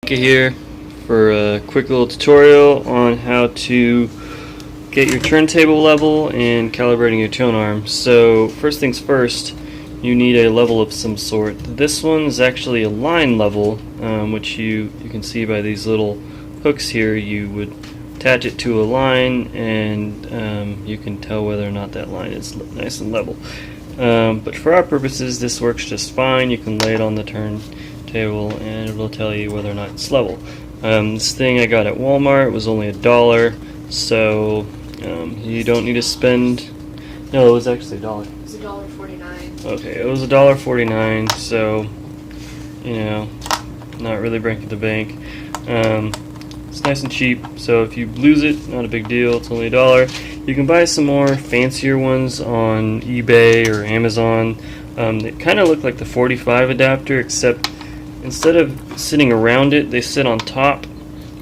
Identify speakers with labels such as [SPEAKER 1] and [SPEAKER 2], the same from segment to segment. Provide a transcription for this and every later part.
[SPEAKER 1] Here for a quick little tutorial on how to get your turntable level and calibrating your tone arm. So first things first, you need a level of some sort. This one is actually a line level, which you can see by these little hooks here. You would attach it to a line and you can tell whether or not that line is nice and level. But for our purposes this works just fine. You can lay it on the turntable and it will tell you whether or not it's level. This thing I got at Walmart was only $1, so you don't need to spend. No, it was actually $1.
[SPEAKER 2] It was $1.49.
[SPEAKER 1] Okay, it was $1.49, so you know, not really breaking the bank. It's nice and cheap, so if you lose it, not a big deal. It's only $1. You can buy some more fancier ones on eBay or Amazon. They kind of look like the 45 adapter, except instead of sitting around it, they sit on top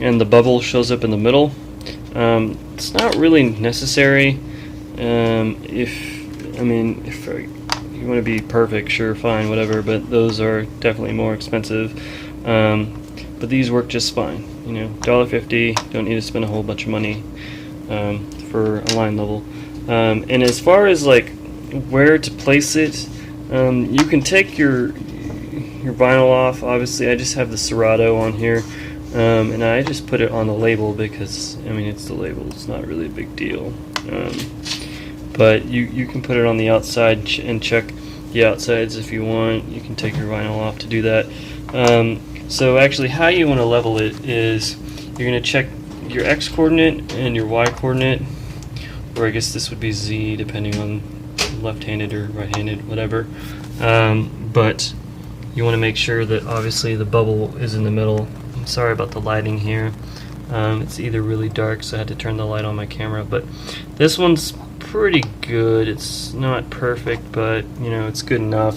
[SPEAKER 1] and the bubble shows up in the middle. It's not really necessary. If you want to be perfect, sure, fine, whatever, but those are definitely more expensive. But these work just fine. You know, $1.50, don't need to spend a whole bunch of money for a line level. And as far as like where to place it, you can take your vinyl off. Obviously I just have the Serato on here, and I just put it on the label because it's the label, it's not really a big deal. But you can put it on the outside and check the outsides if you want. You can take your vinyl off to do that. So actually how you want to level it is you're going to check your X coordinate and your Y coordinate, or I guess this would be Z depending on left-handed or right-handed, whatever. But you want to make sure that obviously the bubble is in the middle. I'm sorry about the lighting here. It's either really dark, so I had to turn the light on my camera, but this one's pretty good. It's not perfect, but it's good enough.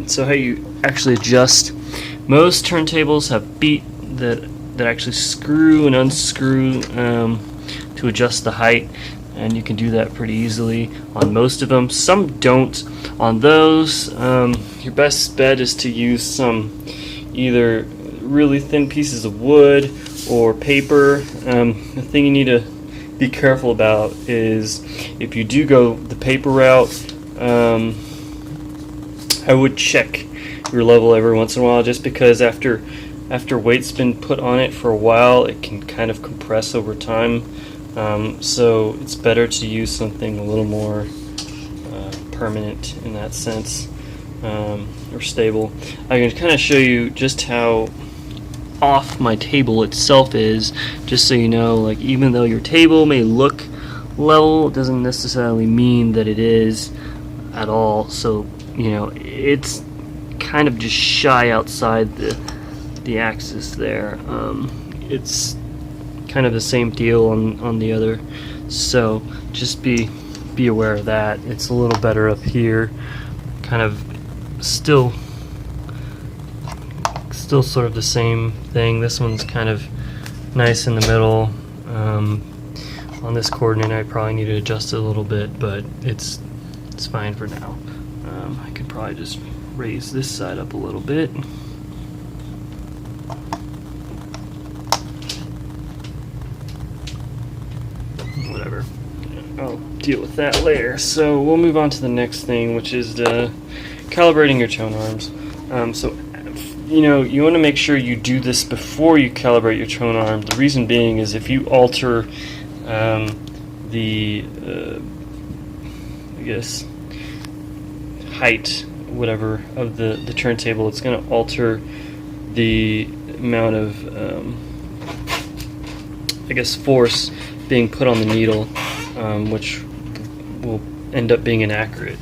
[SPEAKER 1] So how you actually adjust, most turntables have feet that actually screw and unscrew to adjust the height, and you can do that pretty easily on most of them. Some don't. On those, your best bet is to use some either really thin pieces of wood or paper. The thing you need to be careful about is if you do go the paper route, I would check your level every once in a while, just because after weight's been put on it for a while, it can kind of compress over time. So it's better to use something a little more permanent in that sense, or stable. I can kind of show you just how off my table itself is, just so you know, like even though your table may look level, it doesn't necessarily mean that it is at all. So it's kind of just shy outside the axis there. It's kind of the same deal on the other, so just be aware of that. It's a little better up here, kind of still sort of the same thing. This one's kind of nice in the middle. On this coordinate I probably need to adjust it a little bit, but it's fine for now. I could probably just raise this side up a little bit. Whatever, I'll deal with that later. So we'll move on to the next thing, which is calibrating your tone arms. So you want to make sure you do this before you calibrate your tone arm. The reason being is if you alter the I guess height, whatever, of the turntable, it's going to alter the amount of I guess force being put on the needle, which will end up being inaccurate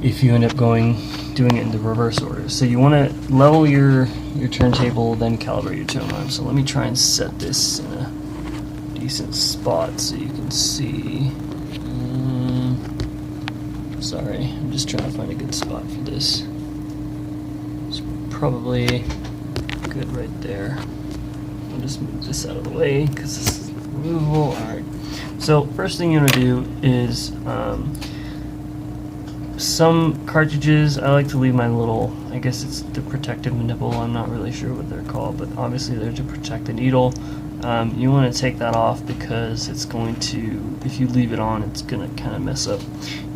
[SPEAKER 1] if you end up doing it in the reverse order. So you want to level your turntable, then calibrate your tone arm. So let me try and set this in a decent spot so you can see. Sorry, I'm just trying to find a good spot for this. It's probably good right there. I'll just move this out of the way because this is removable. Alright, so first thing you want to do is some cartridges, I like to leave my little, I guess it's the protective nipple, I'm not really sure what they're called, but obviously they're to protect the needle. You want to take that off because it's going to, if you leave it on, it's going to kind of mess up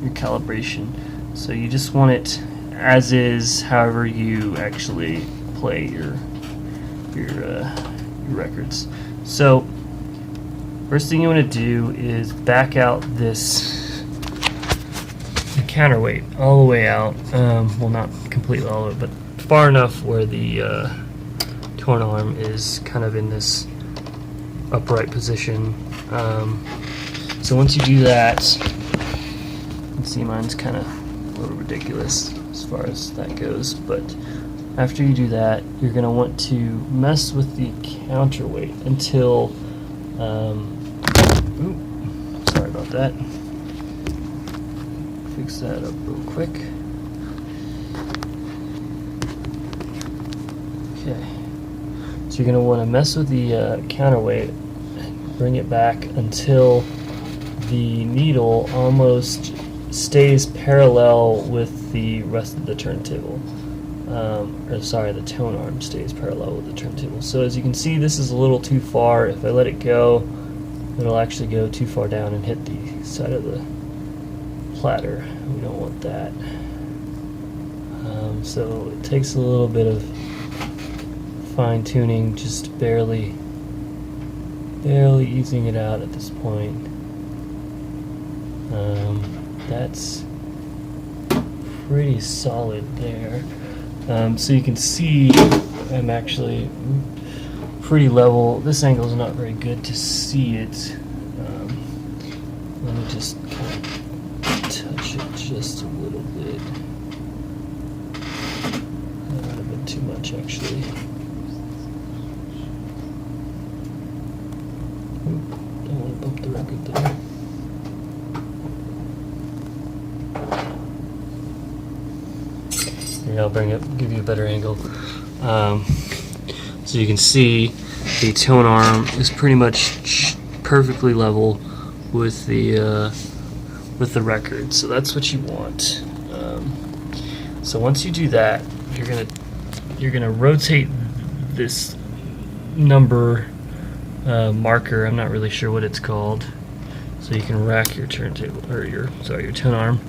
[SPEAKER 1] your calibration. So you just want it as is, however you actually play your records. So first thing you want to do is back out this counterweight all the way out. Well, not completely all the way, but far enough where the torn arm is kind of in this upright position. So once you do that, you can see mine's kind of a little ridiculous as far as that goes, but after you do that, you're going to want to mess with the counterweight until sorry about that. Fix that up real quick. Okay. So you're going to want to mess with the counterweight and bring it back until the needle almost stays parallel with the rest of the turntable. Or sorry, the tone arm stays parallel with the turntable. So as you can see, this is a little too far. If I let it go, it'll actually go too far down and hit the side of the platter. We don't want that. So it takes a little bit of fine tuning, just barely easing it out at this point. That's pretty solid there. So you can see I'm actually pretty level. This angle is not very good to see it. Let me just kind of touch it just a little bit. Not a bit too much, actually. Don't want to bump the record there. Here, I'll bring it, give you a better angle. So you can see the tone arm is pretty much perfectly level with the record. So that's what you want. So once you do that, you're gonna rotate this number marker. I'm not really sure what it's called. So you can rack your turntable, or your tone arm.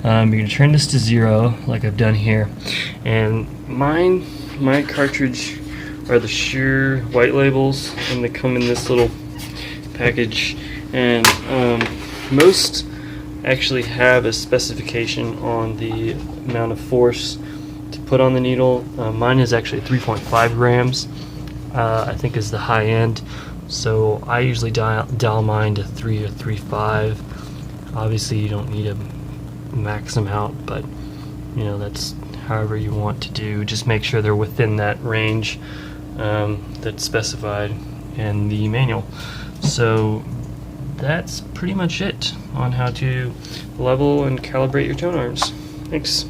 [SPEAKER 1] You're going to turn this to 0 like I've done here, and my cartridge are the Shure white labels, and they come in this little package, and most actually have a specification on the amount of force to put on the needle. Mine is actually 3.5 grams, I think is the high end, so I usually dial mine to 3 or 3.5. Obviously you don't need a max them out, but you know, that's however you want to do. Just make sure they're within that range that's specified in the manual. So that's pretty much it on how to level and calibrate your tone arms. Thanks.